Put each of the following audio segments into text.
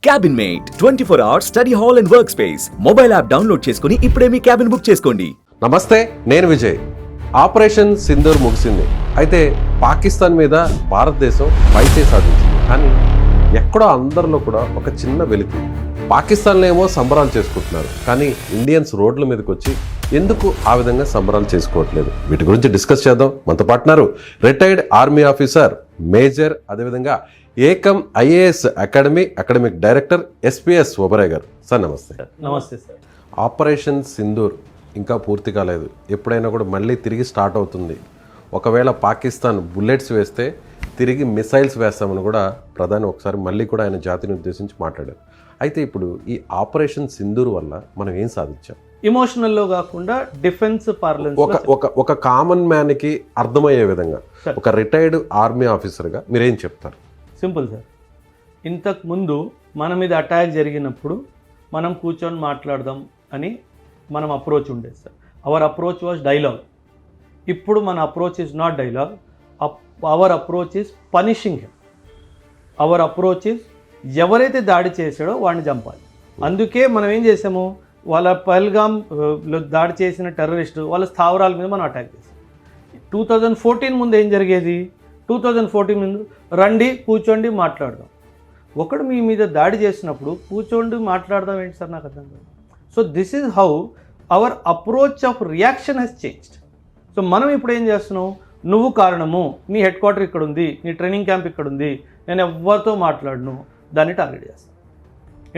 Cabin mate 24 hours study hall and work space mobile app download చేసుకుని ఇప్పుడే మీ cabin book చేసుకోండి. నమస్తే, నేను విజయ్. ఆపరేషన్ సింధూర్ ముగిసింది. అయితే పాకిస్తాన్ మీద భారతదేశం పైచే సాధించింది. కానీ ఎక్కడో అందరిలో కూడా ఒక చిన్న వెలికి. పాకిస్తాన్లో ఏమో సంబరాలు చేసుకుంటున్నారు, కానీ ఇండియన్స్ రోడ్ల మీదకి వచ్చి ఎందుకు ఆ విధంగా సంబరాలు చేసుకోవట్లేదు? వీటి గురించి డిస్కస్ చేద్దాం. మనతో పాటున్నారు రిటైర్డ్ ఆర్మీ ఆఫీసర్ మేజర్, అదేవిధంగా ఏకం IAS academic director SPS Oberoi గారు. సార్ నమస్తే. నమస్తే సార్. ఆపరేషన్ సింధూర్ ఇంకా పూర్తి కాలేదు. ఎప్పుడైనా కూడా మళ్ళీ తిరిగి స్టార్ట్ అవుతుంది. ఒకవేళ పాకిస్తాన్ బుల్లెట్స్ వేస్తే తిరిగి మిసైల్స్ వేస్తామని కూడా ప్రధాని ఒకసారి మళ్ళీ కూడా ఆయన జాతిని ఉద్దేశించి మాట్లాడారు. అయితే ఇప్పుడు ఈ ఆపరేషన్ సింధూర్ వల్ల మనం ఏం సాధించాం? ఇమోషనల్లో కాకుండా డిఫెన్స్ పార్లెన్స్ ఒక కామన్ మ్యాన్కి అర్థమయ్యే విధంగా ఒక రిటైర్డ్ ఆర్మీ ఆఫీసర్గా మీరేం చెప్తారు? Simple sir. ఇంతకు ముందు మన మీద అటాక్ జరిగినప్పుడు మనం కూర్చొని మాట్లాడదాం అని మనం అప్రోచ్ ఉండేది sir. Hour approach was dialogue. ఇప్పుడు మన approach is not dialogue. Hour approach is punishing him. Hour approach is ఎవరైతే దాడి చేశాడో వాడిని చంపాలి. అందుకే మనం ఏం చేసాము, వాళ్ళ పహల్గామ్లో దాడి చేసిన టెర్రరిస్టు వాళ్ళ స్థావరాల మీద మనం అటాక్ చేసాం. 2014 ముందు ఏం జరిగేది? 2014 ముందు రండి కూర్చోండి మాట్లాడదాం. ఒకడు మీ మీద దాడి చేసినప్పుడు కూర్చోండి మాట్లాడదాం ఏంటి సార్? నాకు అర్థం కాదు. So this is how our approach of reaction has changed. So మనం ఇప్పుడు ఏం చేస్తున్నాం, నువ్వు కారణము, నీ హెడ్ క్వార్టర్ ఇక్కడ ఉంది, నీ ట్రైనింగ్ క్యాంప్ ఇక్కడ ఉంది, నేను ఎవరితో మాట్లాడను, దాన్ని టార్గెట్ చేస్తాను.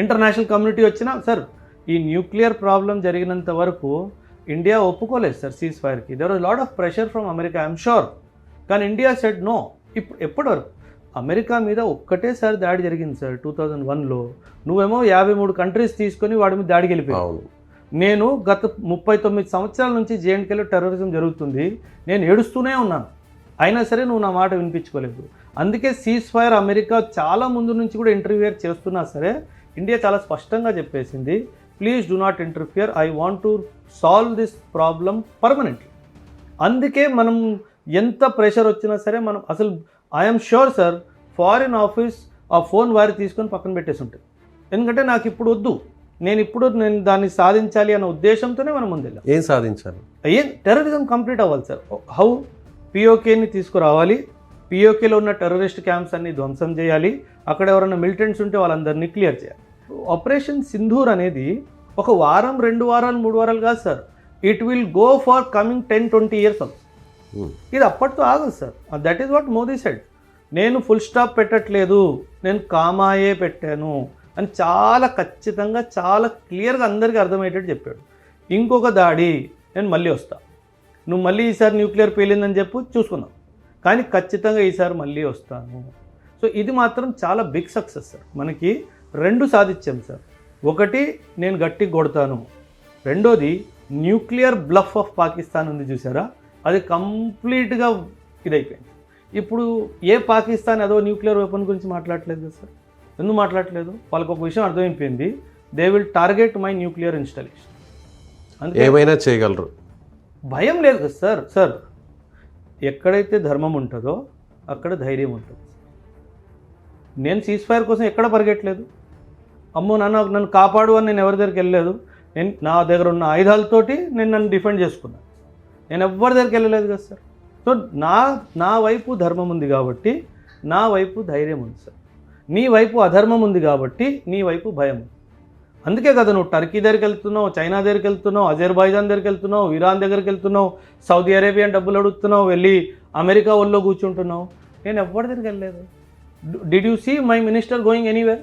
ఇంటర్నేషనల్ కమ్యూనిటీ వచ్చినా సార్, ఈ న్యూక్లియర్ ప్రాబ్లం జరిగినంత వరకు ఇండియా ఒప్పుకోలేదు సార్ సీజ్ ఫైర్కి. There was lot of pressure from America, I'm sure. కానీ ఇండియా సెడ్ నో. ఇప్పుడు ఎప్పటివరకు అమెరికా మీద ఒక్కటేసారి దాడి జరిగింది సార్ 2001లో. నువ్వేమో 53 కంట్రీస్ తీసుకొని వాడి మీద దాడికి వెళ్ళిపోయావు. నేను గత 39 సంవత్సరాల నుంచి జేఎండ్కేలో టెర్రరిజం జరుగుతుంది, నేను ఏడుస్తూనే ఉన్నాను. అయినా సరే నువ్వు నా మాట వినిపించుకోలేదు. అందుకే సీజ్ ఫైర్ అమెరికా చాలా ముందు నుంచి కూడా ఇంటర్ఫియర్ చేస్తున్నా సరే ఇండియా చాలా స్పష్టంగా చెప్పేసింది, please do not interfere, I want to solve this problem permanently. అందుకే మనం ఎంత ప్రెషర్ వచ్చినా సరే మనం అసలు I'm sure sir foreign office ఆ ఫోన్ వారి తీసుకొని పక్కన పెట్టేసి ఉంటుంది. ఎందుకంటే నాకు ఇప్పుడు వద్దు, నేను దాన్ని సాధించాలి అన్న ఉద్దేశంతోనే మనం ముందు ఏం సాధించాలి? టెర్రరిజం కంప్లీట్ అవ్వాలి సార్. హౌ పిఓకేని తీసుకురావాలి, పిఓకేలో ఉన్న టెర్రరిస్ట్ క్యాంప్స్ అన్ని ధ్వంసం చేయాలి, అక్కడ ఎవరైనా మిలిటెంట్స్ ఉంటే వాళ్ళందరినీ క్లియర్ చేయాలి. ఆపరేషన్ సింధూర్ అనేది ఒక వారం, 2 వారాలు, 3 వారాలు కాదు sir. It will go for coming 10-20 years also. ఇది అప్పటితో ఆగదు sir. That is what Modi said. నేను ఫుల్ స్టాప్ పెట్టట్లేదు, నేను కామాయే పెట్టాను అని చాలా ఖచ్చితంగా, చాలా క్లియర్గా అందరికీ అర్థమయ్యేటట్టు చెప్పాడు. ఇంకొక దాడి నేను మళ్ళీ వస్తా, నువ్వు మళ్ళీ ఈసారి న్యూక్లియర్ పేలిందని చెప్పు, చూసుకుందాం, కానీ ఖచ్చితంగా ఈసారి మళ్ళీ వస్తాను. సో ఇది మాత్రం చాలా బిగ్ సక్సెస్ సార్. మనకి 2 సాధించాం సార్. ఒకటి, నేను గట్టిగా కొడతాను. రెండోది, న్యూక్లియర్ బ్లఫ్ ఆఫ్ పాకిస్తాన్ ఉంది చూసారా, అది కంప్లీట్గా ఇదైపోయింది. ఇప్పుడు ఏ పాకిస్తాన్ అదో న్యూక్లియర్ వెపన్ గురించి మాట్లాడట్లేదు కదా సార్. ఎందుకు మాట్లాడట్లేదు? వాళ్ళకి ఒక విషయం అర్థమైపోయింది, they will target my nuclear installation. అందుకే ఏమైనా చేయగలరు, భయం లేదు కదా సార్. సార్ ఎక్కడైతే ధర్మం ఉంటుందో అక్కడ ధైర్యం ఉంటుంది. నేను సీజ్ ఫైర్ కోసం ఎక్కడ పరిగెట్టలేదు. అమ్మో నన్ను కాపాడు అని నేను ఎవరి దగ్గరికి వెళ్ళలేదు. నేను నా దగ్గర ఉన్న ఆయుధాలతోటి నన్ను డిఫెండ్ చేసుకున్నాను. నేను ఎవరి దగ్గరికి వెళ్ళలేదు కదా సార్. సో నా వైపు ధర్మం ఉంది కాబట్టి నా వైపు ధైర్యం ఉంది సార్. నీ వైపు అధర్మం ఉంది కాబట్టి నీ వైపు భయం ఉంది. అందుకే కదా నువ్వు టర్కీ దగ్గరికి వెళ్తున్నావు, చైనా దగ్గరికి వెళ్తున్నావు, అజర్బైజాన్ దగ్గరికి వెళ్తున్నావు, ఇరాన్ దగ్గరికి వెళ్తున్నావు, సౌదీ అరేబియా డబ్బులు అడుగుతున్నావు, వెళ్ళి అమెరికా ఒళ్ళో కూర్చుంటున్నావు. నేను ఎవరి దగ్గరికి వెళ్ళలేదు. Did you see my minister going anywhere?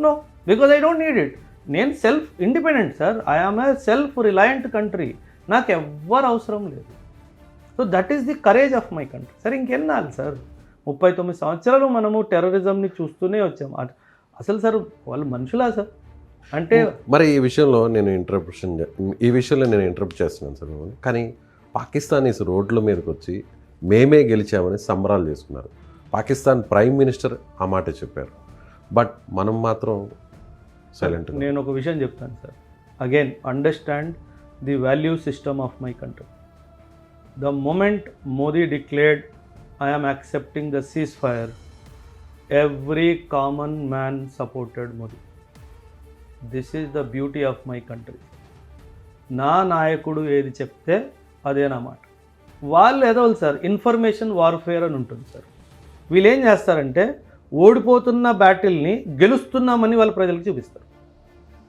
No, because I don't need it. నేను self independent sir. I am a self reliant country. నాకు ఎవ్వరు అవసరం లేదు. So that is the courage of my country. Sir ఇంకెన్నాళ్ళు sir, 39 సంవత్సరాలు మనము టెర్రరిజంని చూస్తూనే వచ్చాం. అసలు సార్ వాళ్ళు మనుషులా సార్? అంటే మరి ఈ విషయంలో నేను ఇంటరప్ట్ చేస్తున్నాను సార్. కానీ పాకిస్తానీస్ రోడ్ల మీదకి వచ్చి మేమే గెలిచామని సంబరాలు చేసుకున్నారు. పాకిస్తాన్ ప్రైమ్ మినిస్టర్ ఆ మాట చెప్పారు. బట్ మనం మాత్రం సైలెంట్. నేను ఒక విషయం చెప్తాను sir. Again understand the value system of my country. The moment Modi declared I am accepting the ceasefire, every common man supported Modi. This is the beauty of my country. నా నాయకుడు ఏది చెప్తే అదే నా మాట. వాళ్ళు ఏదో సార్ ఇన్ఫర్మేషన్ వార్ఫేర్ అని ఉంటుంది సార్. వీళ్ళు ఏం చేస్తారంటే ఓడిపోతున్న బ్యాటిల్ని గెలుస్తున్నామని వాళ్ళ ప్రజలకు చూపిస్తారు.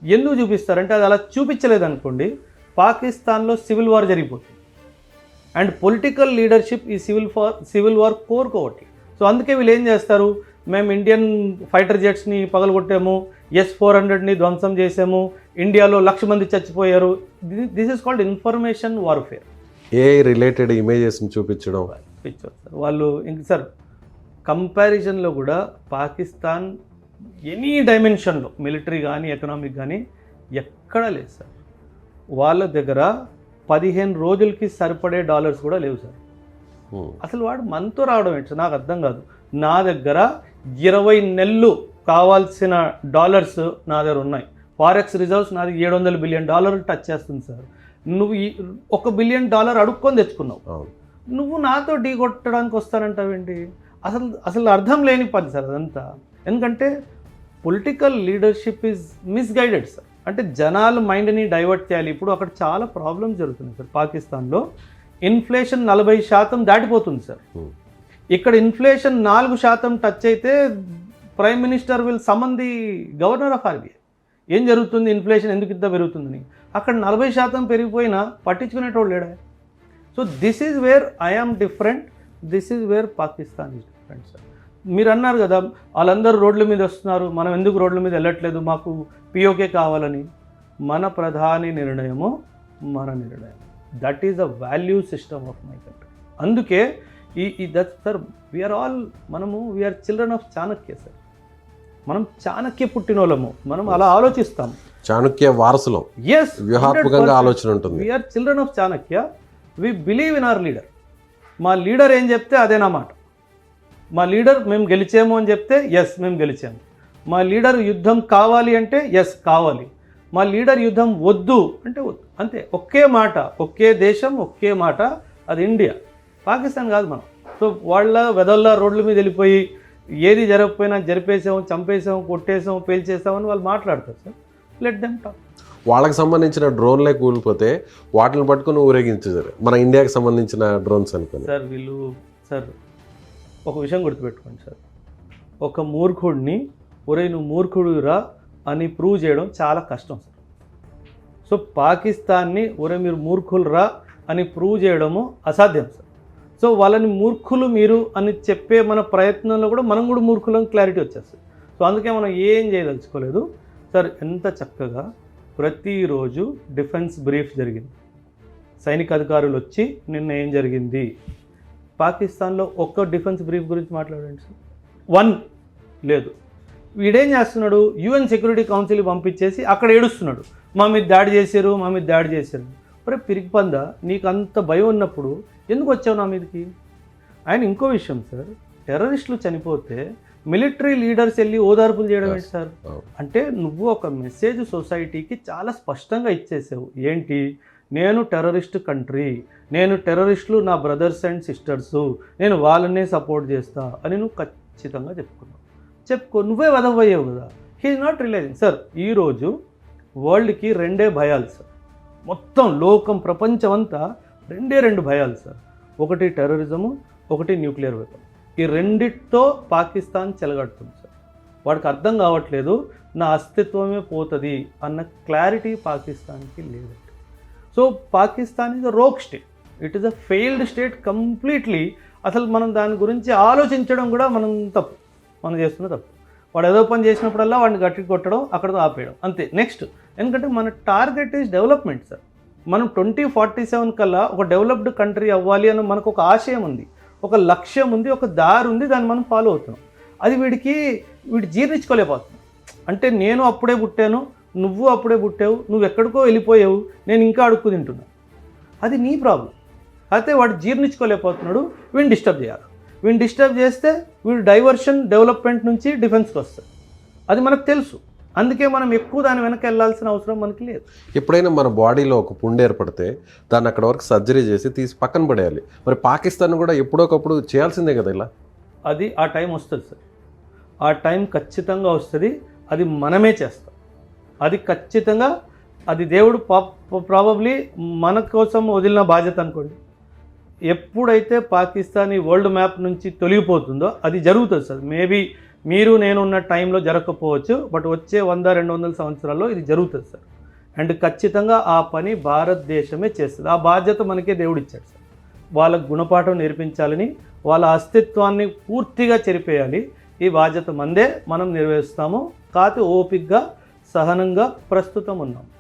ఎందుకు చూపిస్తారంటే అది అలా చూపించలేదనుకోండి పాకిస్తాన్లో సివిల్ వార్ జరిగిపోతుంది. అండ్ పొలిటికల్ లీడర్షిప్ ఈ సివిల్ వార్ కోరుకోవట్లేదు. సో అందుకే వీళ్ళు ఏం చేస్తారు, మేము ఇండియన్ ఫైటర్ జెట్స్ని పగలగొట్టాము, S-400ని ధ్వంసం చేసాము, ఇండియాలో 1,00,000 మంది చచ్చిపోయారు. This is called information warfare. ఏ రిలేటెడ్ ఇమేజెస్ని చూపించడం సార్ వాళ్ళు ఇంక సార్ కంపారిజన్లో కూడా పాకిస్తాన్ ఎనీ డైమెన్షన్లో మిలిటరీ కానీ ఎకనామిక్ కానీ ఎక్కడా లేదు సార్. వాళ్ళ దగ్గర 15 రోజులకి సరిపడే డాలర్స్ కూడా లేవు సార్. అసలు వాడు మనతో రావడం ఏంటి సార్ నాకు అర్థం కాదు. నా దగ్గర 20 నెలలు కావాల్సిన డాలర్స్ నా దగ్గర ఉన్నాయి. ఫారెక్స్ రిజర్వ్స్ నాది $700 బిలియన్ టచ్ చేస్తుంది సార్. నువ్వు $1 బిలియన్ అడుక్కొని తెచ్చుకున్నావు. నువ్వు నాతో ఢీ కొట్టడానికి వస్తానంటావేంటి? అసలు అర్థం లేని పని సార్ అదంతా. ఎందుకంటే political leadership is misguided sir. అంటే జనాల మైండ్ని డైవర్ట్ చేయాలి. ఇప్పుడు అక్కడ చాలా ప్రాబ్లమ్స్ జరుగుతున్నాయి సార్. పాకిస్తాన్లో ఇన్ఫ్లేషన్ 40% దాటిపోతుంది సార్. ఇక్కడ ఇన్ఫ్లేషన్ 4% టచ్ అయితే prime minister will summon the governor of RBI. ఏం జరుగుతుంది, ఇన్ఫ్లేషన్ ఎందుకు ఇంత పెరుగుతుందని. అక్కడ 40% పెరిగిపోయినా పట్టించుకునేటోళ్ళు లేడా. So this is where I am different, this is where Pakistan is different sir. మీరు అన్నారు కదా వాళ్ళందరూ రోడ్ల మీద వస్తున్నారు, మనం ఎందుకు రోడ్ల మీద వెళ్ళట్లేదు, మాకు పిఓకే కావాలని. మన ప్రధాని నిర్ణయము మన నిర్ణయం. That is the value system of my country. అందుకే that sir we are children of Chanakya sir. మనం చాణక్య పుట్టినోళ్ళము, మనం అలా ఆలోచిస్తాం. చాణక్య వారసులం. ఎస్, వ్యూహాత్మకంగా ఆలోచన ఉంటుంది. We are children of Chanakya. We believe in our leader. మా లీడర్ ఏం చెప్తే అదే నా మాట. మా లీడర్ మేము గెలిచాము అని చెప్తే ఎస్ మేము గెలిచాము. మా లీడర్ యుద్ధం కావాలి అంటే ఎస్ కావాలి. మా లీడర్ యుద్ధం వద్దు అంటే వద్దు. అంతే, ఒకే మాట, ఒకే దేశం, ఒకే మాట. అది ఇండియా, పాకిస్తాన్ కాదు మనం. సో వాళ్ళ వెదల్లా రోడ్ల మీద వెళ్ళిపోయి ఏది జరగకపోయినా జరిపేసాము, చంపేసాము, కొట్టేసాము, పేల్చేసామని వాళ్ళు మాట్లాడతారు సార్. Let them talk. వాళ్ళకి సంబంధించిన డ్రోన్లే కూలిపోతే వాటిని పట్టుకుని ఊరేగించారు. మన ఇండియాకి సంబంధించిన డ్రోన్స్ అనుకోండి సార్. వీళ్ళు సార్ ఒక విషయం గుర్తుపెట్టుకోండి సార్. ఒక మూర్ఖుడిని ఒరే నువ్వు మూర్ఖుడురా అని ప్రూవ్ చేయడం చాలా కష్టం సార్. సో పాకిస్తాన్ని ఒరే మీరు మూర్ఖులురా అని ప్రూవ్ చేయడము అసాధ్యం సార్. సో వాళ్ళని మూర్ఖులు మీరు అని చెప్పే మన ప్రయత్నంలో కూడా మనం కూడా మూర్ఖులను క్లారిటీ వచ్చేస్తుంది. సో అందుకే మనం ఏం చేయదలుచుకోలేదు సార్. ఎంత చక్కగా ప్రతిరోజు డిఫెన్స్ బ్రీఫ్ జరిగింది. సైనిక అధికారులు వచ్చి నిన్న ఏం జరిగింది, పాకిస్తాన్లో ఒక్క డిఫెన్స్ బ్రీఫ్ గురించి మాట్లాడండి సార్. 1 లేదు. వీడేం చేస్తున్నాడు, UN సెక్యూరిటీ కౌన్సిల్ పంపించేసి అక్కడ ఏడుస్తున్నాడు, మా మీద దాడి చేశారు, మా మీద దాడి చేశారు. మరి పిరికిపందా, నీకు అంత భయం ఉన్నప్పుడు ఎందుకు వచ్చావు నా మీదకి? ఆయన ఇంకో విషయం సార్, టెర్రరిస్టులు చనిపోతే మిలిటరీ లీడర్స్ వెళ్ళి ఓదార్పులు చేయడం ఏంటి సార్? అంటే నువ్వు ఒక మెసేజ్ సొసైటీకి చాలా స్పష్టంగా ఇచ్చేసావు. ఏంటి, నేను టెర్రరిస్ట్ కంట్రీ, నేను టెర్రరిస్టులు నా బ్రదర్స్ అండ్ సిస్టర్సు, నేను వాళ్ళనే సపోర్ట్ చేస్తా అని నువ్వు ఖచ్చితంగా చెప్పుకో. నువ్వే వదవయ్యావు కదా. He is not realising sir. ఈరోజు వరల్డ్కి 2 భయాలు సార్. మొత్తం లోకం ప్రపంచం అంతా 2 భయాలు సార్. ఒకటి టెర్రరిజము, ఒకటి న్యూక్లియర్ వెపన్. ఈ రెండిటితో పాకిస్తాన్ చెలగడుతుంది సార్. వాడికి అర్థం కావట్లేదు నా అస్తిత్వమే పోతుంది అన్న క్లారిటీ పాకిస్తాన్కి లేదు. So Pakistan is a rogue state, it is a failed state completely. అసలు మనం దాని గురించి ఆలోచించడం కూడా మనం చేస్తున్న తప్పు. వాడు ఏదో పని చేసినప్పుడల్లా వాడిని గట్టి కొట్టడం, అక్కడతో ఆపేయడం, అంతే. నెక్స్ట్, ఎందుకంటే మన టార్గెట్ ఈజ్ డెవలప్మెంట్ సార్. మనం 2047 కల్లా ఒక డెవలప్డ్ కంట్రీ అవ్వాలి అని మనకు ఒక ఆశయం ఉంది, ఒక లక్ష్యం ఉంది, ఒక దారి ఉంది, దాన్ని మనం ఫాలో అవుతున్నాం. అది వీడు జీర్ణించుకోలేకపోతున్నాం. అంటే నేను అప్పుడే పుట్టాను, నువ్వు అప్పుడే పుట్టావు, నువ్వు ఎక్కడికో వెళ్ళిపోయావు, నేను ఇంకా అడుక్కు తింటున్నాను. అది నీ ప్రాబ్లం. అయితే వాడు జీర్ణించుకోలేకపోతున్నాడు, వీడిని డిస్టర్బ్ చేయాలి. వీడిని డిస్టర్బ్ చేస్తే వీడు డైవర్షన్ డెవలప్మెంట్ నుంచి డిఫెన్స్కి వస్తుంది. అది మనకు తెలుసు. అందుకే మనం ఎక్కువ దాని వెనక వెళ్ళాల్సిన అవసరం మనకి లేదు. ఎప్పుడైనా మన బాడీలో ఒక పుండు ఏర్పడితే దాన్ని అక్కడ వరకు సర్జరీ చేసి తీసి పక్కన పడేయాలి. మరి పాకిస్తాన్ కూడా ఎప్పుడోకప్పుడు చేయాల్సిందే కదా ఇలా. అది ఆ టైం వస్తుంది సార్. ఆ టైం ఖచ్చితంగా వస్తుంది, అది మనమే చేస్తాం. అది ఖచ్చితంగా అది దేవుడు ప్రాబబ్లీ మన కోసం వదిలిన బాధ్యత అనుకోండి. ఎప్పుడైతే పాకిస్తాన్ ఈ వరల్డ్ మ్యాప్ నుంచి తొలగిపోతుందో అది జరుగుతుంది సార్. మేబీ మీరు నేను ఉన్న టైంలో జరగకపోవచ్చు, బట్ వచ్చే 100-200 సంవత్సరాల్లో ఇది జరుగుతుంది సార్. అండ్ ఖచ్చితంగా ఆ పని భారతదేశమే చేస్తుంది. ఆ బాధ్యత మనకే దేవుడు ఇచ్చాడు సార్. వాళ్ళకు గుణపాఠం నేర్పించాలని, వాళ్ళ అస్తిత్వాన్ని పూర్తిగా చెరిపేయాలి. ఈ బాధ్యత మందే, మనం నిర్వహిస్తాము. కాకపోతే ఓపికగా సహనంగా ప్రస్తుతం ఉన్నాం.